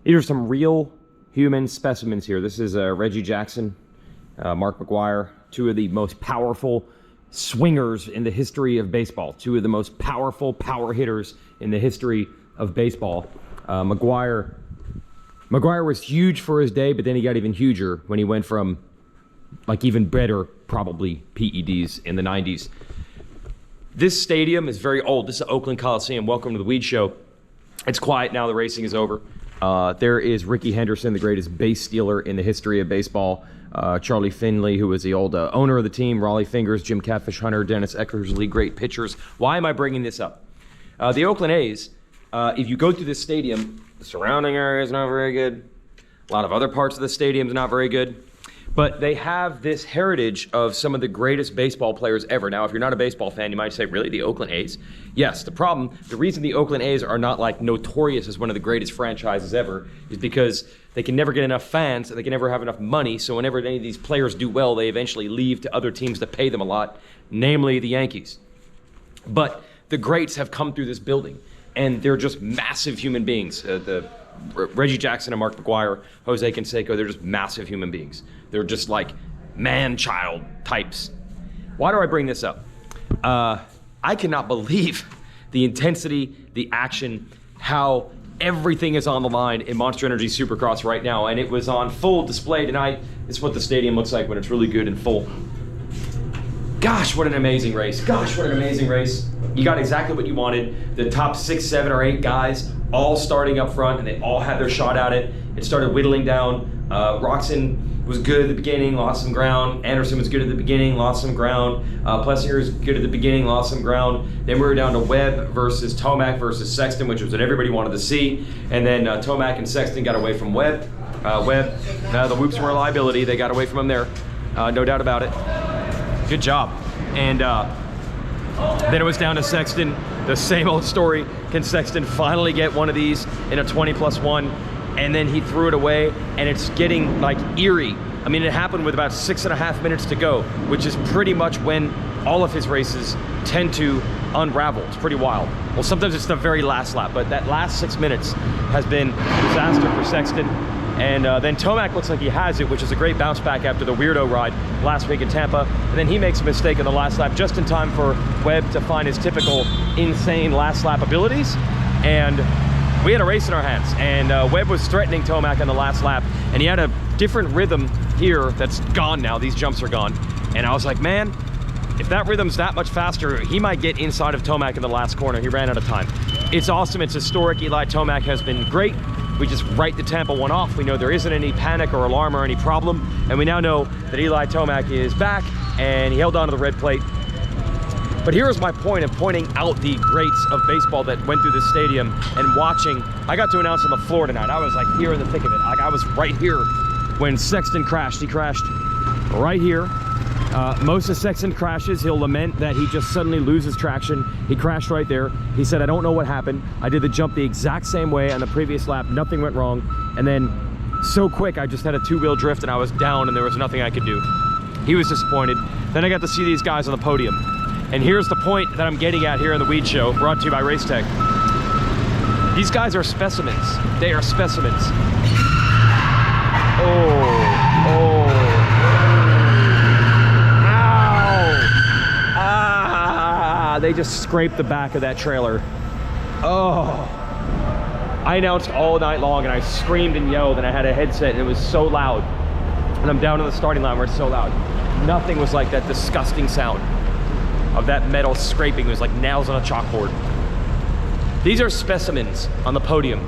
These are some real human specimens here. This is Reggie Jackson, Mark McGuire, two of the most powerful swingers in the history of baseball, two of the most powerful power hitters in the history of baseball. McGuire was huge for his day, but then he got even huger when he went from like even better, probably PEDs in the 90s. This stadium is very old. This is Oakland Coliseum. Welcome to the Weege Show. It's quiet now, the racing is over. There is Rickey Henderson, the greatest base stealer in the history of baseball. Charlie Finley, who was the old owner of the team. Raleigh Fingers, Jim Catfish Hunter, Dennis Eckersley, great pitchers. Why am I bringing this up? The Oakland A's, if you go through this stadium, the surrounding area is not very good. A lot of other parts of the stadium is not very good. But they have this heritage of some of the greatest baseball players ever. Now, if you're not a baseball fan, you might say, really, the Oakland A's? Yes, the reason the Oakland A's are not like notorious as one of the greatest franchises ever is because they can never get enough fans, they can never have enough money, so whenever any of these players do well, they eventually leave to other teams that pay them a lot, namely the Yankees. But the greats have come through this building, and they're just massive human beings. Reggie Jackson and Mark McGuire, Jose Canseco, they're just massive human beings. They're just like man-child types. Why do I bring this up? I cannot believe the intensity, the action, how everything is on the line in Monster Energy Supercross right now, and it was on full display tonight. It's what the stadium looks like when it's really good and full. Gosh, what an amazing race. Gosh, what an amazing race. You got exactly what you wanted. The top 6, 7, or 8 guys all starting up front, and they all had their shot at it. It started whittling down. Roxon was good at the beginning, lost some ground. Anderson was good at the beginning, lost some ground. Plessinger was good at the beginning, lost some ground. Then we were down to Webb versus Tomac versus Sexton, which was what everybody wanted to see. And then Tomac and Sexton got away from Webb. The whoops were a liability. They got away from him there, no doubt about it. Good job. And then it was down to Sexton. The same old story. Can Sexton finally get one of these in a 20+1? And then he threw it away, and it's getting like eerie. I mean, it happened with about 6.5 minutes to go, which is pretty much when all of his races tend to unravel. It's pretty wild. Well, sometimes it's the very last lap, but that last 6 minutes has been a disaster for Sexton. And then Tomac looks like he has it, which is a great bounce back after the weirdo ride last week in Tampa. And then he makes a mistake in the last lap, just in time for Webb to find his typical insane last lap abilities. And we had a race in our hands. And Webb was threatening Tomac on the last lap. And he had a different rhythm here that's gone now. These jumps are gone. And I was like, man, if that rhythm's that much faster, he might get inside of Tomac in the last corner. He ran out of time. It's awesome. It's historic. Eli Tomac has been great. We just write the Tampa one off. We know there isn't any panic or alarm or any problem. And we now know that Eli Tomac is back, and he held on to the red plate. But here's my point of pointing out the greats of baseball that went through this stadium and watching. I got to announce on the floor tonight. I was like here in the thick of it. Like I was right here when Sexton crashed. He crashed right here. Most of Sexton crashes, he'll lament that he just suddenly loses traction. He crashed right there. He said, I don't know what happened. I did the jump the exact same way on the previous lap. Nothing went wrong. And then so quick, I just had a 2-wheel drift and I was down and there was nothing I could do. He was disappointed. Then I got to see these guys on the podium. And here's the point that I'm getting at here in the Weege Show, brought to you by Racetech. These guys are specimens. They are specimens. They just scraped the back of that trailer. Oh. I announced all night long and I screamed and yelled and I had a headset and it was so loud. And I'm down in the starting line where it's so loud. Nothing was like that disgusting sound of that metal scraping. It was like nails on a chalkboard. These are specimens on the podium.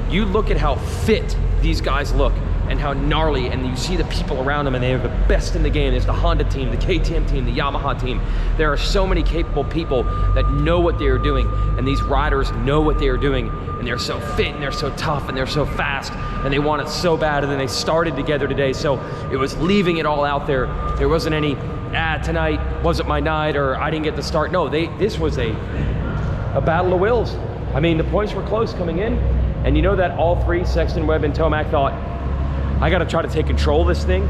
You look at how fit these guys look and how gnarly, and you see the people around them and they are the best in the game. There's the Honda team, the KTM team, the Yamaha team. There are so many capable people that know what they are doing, and these riders know what they are doing, and they're so fit and they're so tough and they're so fast and they want it so bad, and then they started together today. So it was leaving it all out there. There wasn't any, tonight wasn't my night, or I didn't get the start. No, this was a battle of wills. I mean, the points were close coming in, and you know that all three, Sexton, Webb, and Tomac, thought, I got to try to take control of this thing.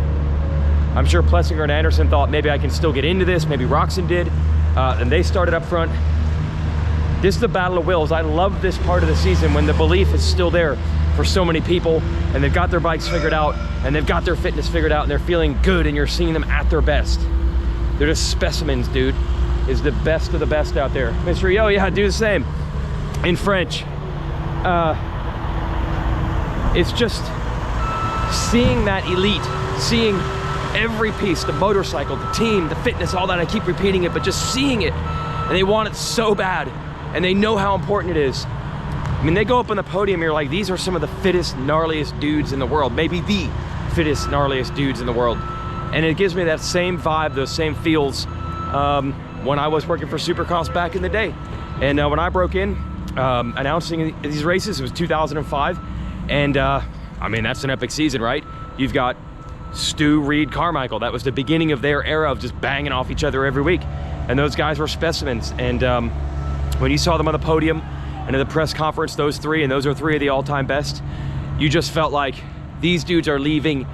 I'm sure Plessinger and Anderson thought maybe I can still get into this. Maybe Roxon did. And they started up front. This is the battle of wills. I love this part of the season when the belief is still there for so many people, and they've got their bikes figured out, and they've got their fitness figured out, and they're feeling good, and you're seeing them at their best. They're just specimens, dude. Is the best of the best out there. Mr. Yo, yeah, do the same. In French. It's just seeing that elite, seeing every piece, the motorcycle, the team, the fitness, all that. I keep repeating it, but just seeing it, and they want it so bad, and they know how important it is. I mean, they go up on the podium, you're like, these are some of the fittest, gnarliest dudes in the world, maybe the fittest, gnarliest dudes in the world. And it gives me that same vibe, those same feels when I was working for Supercross back in the day. And when I broke in, announcing these races, it was 2005. And I mean, that's an epic season, right? You've got Stu, Reed, Carmichael. That was the beginning of their era of just banging off each other every week. And those guys were specimens. And when you saw them on the podium and at the press conference, those three, and those are three of the all-time best, you just felt like these dudes are leaving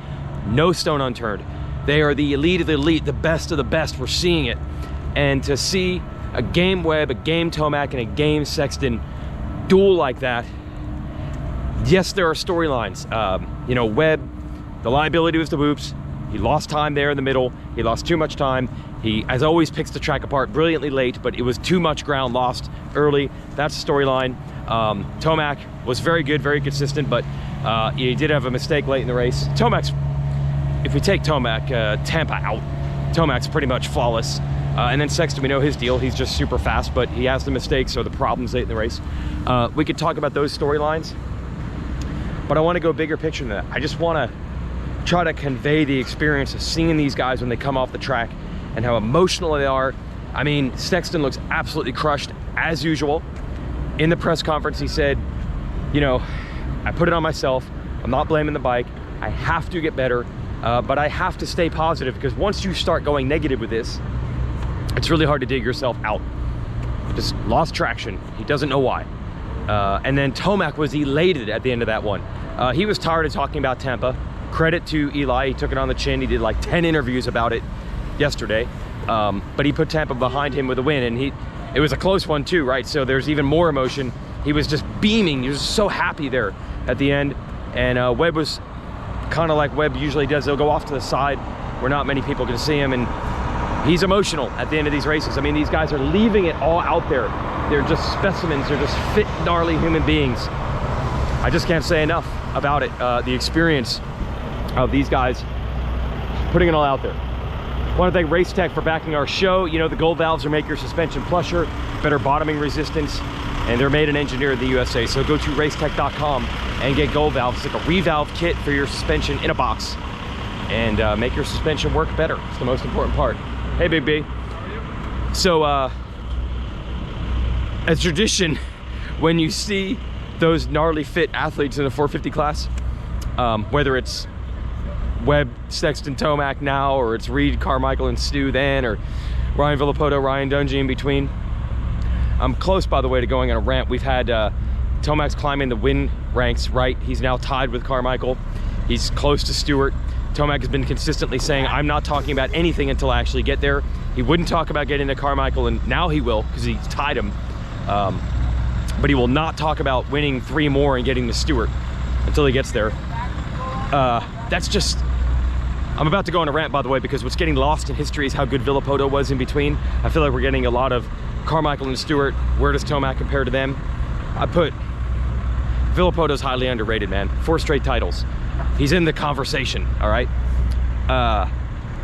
no stone unturned. They are the elite of the elite, the best of the best. We're seeing it. And to see a game Webb, a game Tomac, and a game Sexton duel like that, yes, there are storylines. You know, Webb, the liability was the whoops. He lost time there in the middle. He lost too much time. He, as always, picks the track apart brilliantly late, but it was too much ground lost early. That's the storyline. Tomac was very good, very consistent, but he did have a mistake late in the race. Tomac's, if we take Tomac, Tampa out, Tomac's pretty much flawless. And then Sexton, we know his deal. He's just super fast, but he has the mistakes or the problems late in the race. We could talk about those storylines, but I want to go bigger picture than that. I just want to try to convey the experience of seeing these guys when they come off the track and how emotional they are. I mean, Sexton looks absolutely crushed as usual. In the press conference, he said, you know, I put it on myself. I'm not blaming the bike. I have to get better, but I have to stay positive, because once you start going negative with this, it's really hard to dig yourself out. Just lost traction. He doesn't know why. And then Tomac was elated at the end of that one. He was tired of talking about Tampa. Credit to Eli, he took it on the chin. He did like 10 interviews about it yesterday. But he put Tampa behind him with a win, and it was a close one too, right? So there's even more emotion. He was just beaming. He was so happy there at the end. And Webb was kind of like Webb usually does. He'll go off to the side where not many people can see him, and he's emotional at the end of these races. I mean, these guys are leaving it all out there. They're just specimens. They're just fit, gnarly human beings. I just can't say enough about it. The experience of these guys putting it all out there. I want to thank Race Tech for backing our show. You know, the gold valves are make your suspension plusher, better bottoming resistance, and they're made and engineered in the USA. So go to racetech.com and get gold valves. It's like a revalve kit for your suspension in a box, and make your suspension work better. It's the most important part. Hey, Big B. So, as tradition, when you see those gnarly fit athletes in the 450 class, whether it's Webb, Sexton, Tomac now, or it's Reed, Carmichael, and Stu then, or Ryan Villapoto, Ryan Dungey in between. I'm close, by the way, to going on a rant. We've had Tomac's climbing the win ranks, right? He's now tied with Carmichael. He's close to Stewart. Tomac has been consistently saying, I'm not talking about anything until I actually get there. He wouldn't talk about getting to Carmichael, and now he will, because he's tied him. But he will not talk about winning 3 more and getting to Stewart until he gets there. That's just, I'm about to go on a rant, by the way, because what's getting lost in history is how good Villapoto was in between. I feel like we're getting a lot of Carmichael and Stewart. Where does Tomac compare to them? I put Villapoto's highly underrated, man. 4 straight titles. He's in the conversation, all right?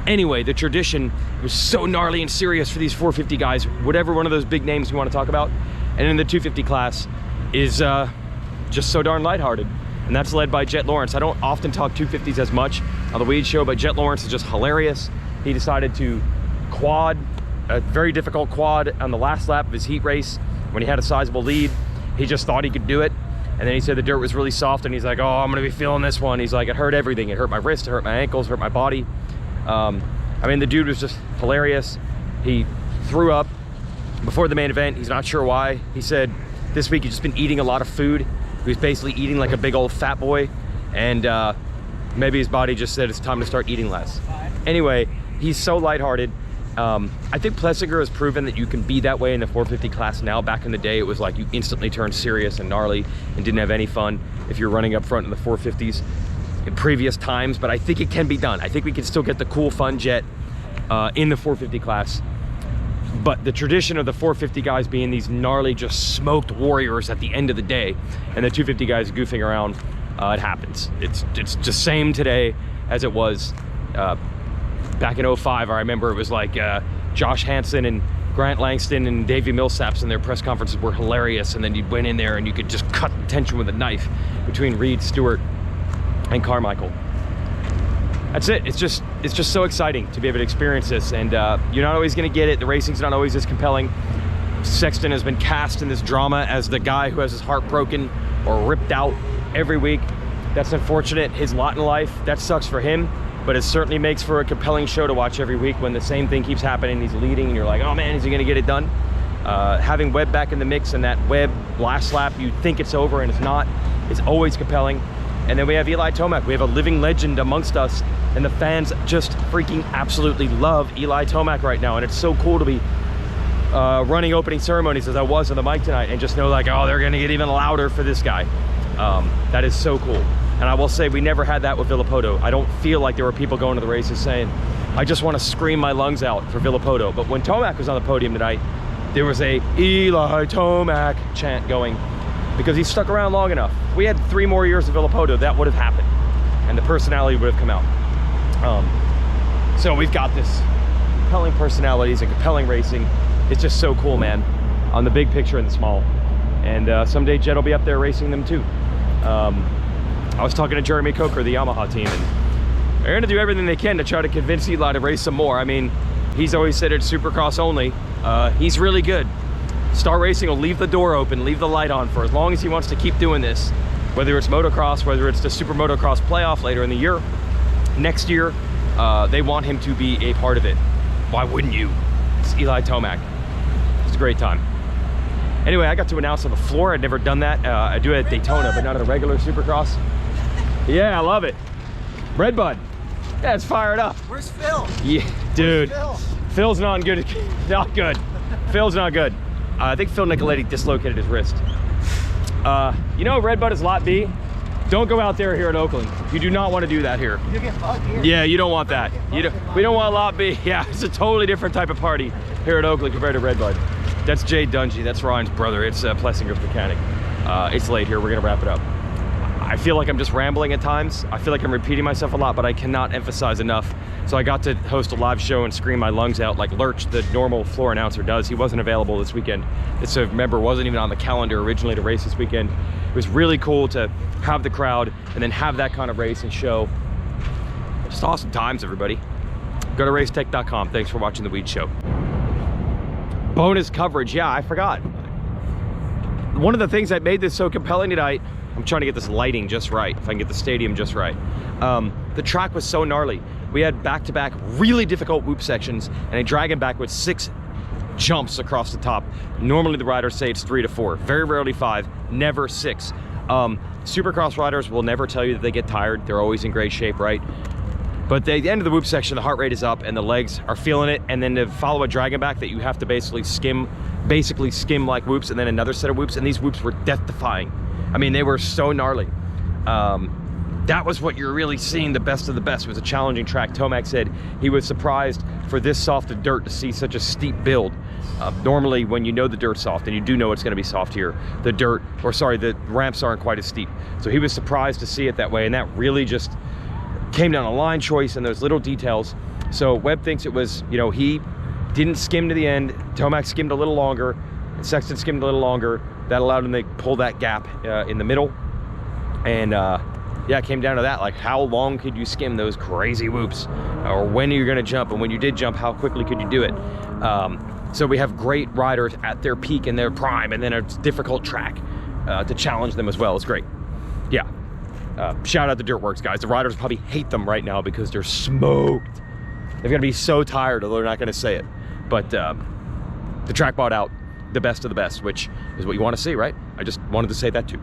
Anyway, the tradition was so gnarly and serious for these 450 guys, whatever one of those big names you want to talk about. And in the 250 class is just so darn lighthearted. And that's led by Jet Lawrence. I don't often talk 250s as much on the Weege show, but Jet Lawrence is just hilarious. He decided to quad, a very difficult quad on the last lap of his heat race when he had a sizable lead. He just thought he could do it. And then he said the dirt was really soft, and he's like, oh, I'm gonna be feeling this one. He's like, it hurt everything. It hurt my wrist, it hurt my ankles, it hurt my body. I mean, the dude was just hilarious. He threw up before the main event. He's not sure why. He said this week he's just been eating a lot of food. He was basically eating like a big old fat boy, and maybe his body just said it's time to start eating less. Anyway, he's so lighthearted. I think Plessinger has proven that you can be that way in the 450 class now. Back in the day, it was like you instantly turned serious and gnarly and didn't have any fun if you're running up front in the 450s in previous times, but I think it can be done. I think we can still get the cool, fun jet in the 450 class. But the tradition of the 450 guys being these gnarly, just smoked warriors at the end of the day, and the 250 guys goofing around, it happens. It's just same today as it was back in 05. I remember it was like Josh Hansen and Grant Langston and Davey Millsaps, and their press conferences were hilarious, and then you went in there and you could just cut the tension with a knife between Reed, Stewart, and Carmichael. That's it. It's just so exciting to be able to experience this, and you're not always going to get it. The racing's not always as compelling. Sexton has been cast in this drama as the guy who has his heart broken or ripped out every week. That's unfortunate. His lot in life. That sucks for him, but it certainly makes for a compelling show to watch every week when the same thing keeps happening. He's leading and you're like, oh man, is he going to get it done? Having Webb back in the mix and that Webb last lap, you think it's over and it's not. It's always compelling. And then we have Eli Tomac. We have a living legend amongst us, and the fans just freaking absolutely love Eli Tomac right now. And it's so cool to be running opening ceremonies as I was on the mic tonight and just know like, oh, they're gonna get even louder for this guy. That is so cool. And I will say we never had that with Villopoto. I don't feel like there were people going to the races saying, I just want to scream my lungs out for Villopoto. But when Tomac was on the podium tonight, there was a Eli Tomac chant going, because he stuck around long enough. If we had 3 more years of Villopoto, that would have happened, and the personality would have come out. So we've got this compelling personalities and compelling racing. It's just so cool, man, on the big picture and the small. And someday Jet will be up there racing them too. I was talking to Jeremy Coker, the Yamaha team, and they're gonna do everything they can to try to convince Eli to race some more. I mean, he's always said it's Supercross only. He's really good. Star Racing will leave the door open, leave the light on for as long as he wants to keep doing this. Whether it's motocross, whether it's the Super Motocross playoff later in the year, next year, they want him to be a part of it. Why wouldn't you? It's Eli Tomac. It's a great time. Anyway, I got to announce on the floor. I'd never done that. I do it at Daytona, but not at a regular Supercross. Yeah, I love it. Redbud. Yeah, it's fired up. Where's Phil? Yeah, dude. Phil? Phil's not good. Not good. Phil's not good. I think Phil Nicoletti dislocated his wrist. You know, Redbud is Lot B. Don't go out there here in Oakland. You do not want to do that here. You get fucked here. Yeah, you don't want that. We don't want Lot B. Yeah, it's a totally different type of party here at Oakland compared to Redbud. That's Jay Dungy. That's Ryan's brother. It's Plessinger's mechanic. It's late here. We're gonna wrap it up. I feel like I'm just rambling at times. I feel like I'm repeating myself a lot, but I cannot emphasize enough. So I got to host a live show and scream my lungs out like Lurch, the normal floor announcer, does. He wasn't available this weekend. This, remember, wasn't even on the calendar originally to race this weekend. It was really cool to have the crowd and then have that kind of race and show. Just awesome times, everybody. Go to racetech.com. Thanks for watching the Weege Show. Bonus coverage. Yeah, I forgot. One of the things that made this so compelling tonight, I'm trying to get this lighting just right, if I can get the stadium just right. The track was so gnarly. We had back-to-back really difficult whoop sections and a dragon back with 6 jumps across the top. Normally the riders say it's 3 to 4, very rarely 5, never 6. Supercross riders will never tell you that they get tired. They're always in great shape, right? But at the end of the whoop section, the heart rate is up and the legs are feeling it. And then to follow a dragon back that you have to basically skim like whoops, and then another set of whoops. And these whoops were death-defying. I mean, they were so gnarly. That was what you're really seeing, the best of the best. It was a challenging track. Tomac said he was surprised for this soft of dirt to see such a steep build. Normally, when you know the dirt's soft, and you do know it's gonna be soft here, the ramps aren't quite as steep. So he was surprised to see it that way, and that really just came down to line choice and those little details. So Webb thinks it was, you know, he didn't skim to the end. Tomac skimmed a little longer, and Sexton skimmed a little longer. That allowed him to pull that gap in the middle. And yeah, it came down to that, like how long could you skim those crazy whoops? Or when are you gonna jump? And when you did jump, how quickly could you do it? So we have great riders at their peak and their prime, and then a difficult track to challenge them as well. It's great. Yeah. Shout out the Dirtworks guys. The riders probably hate them right now because they're smoked. They're gonna be so tired, although they're not gonna say it. But the track bought out the best of the best, which is what you want to see, right? I just wanted to say that too.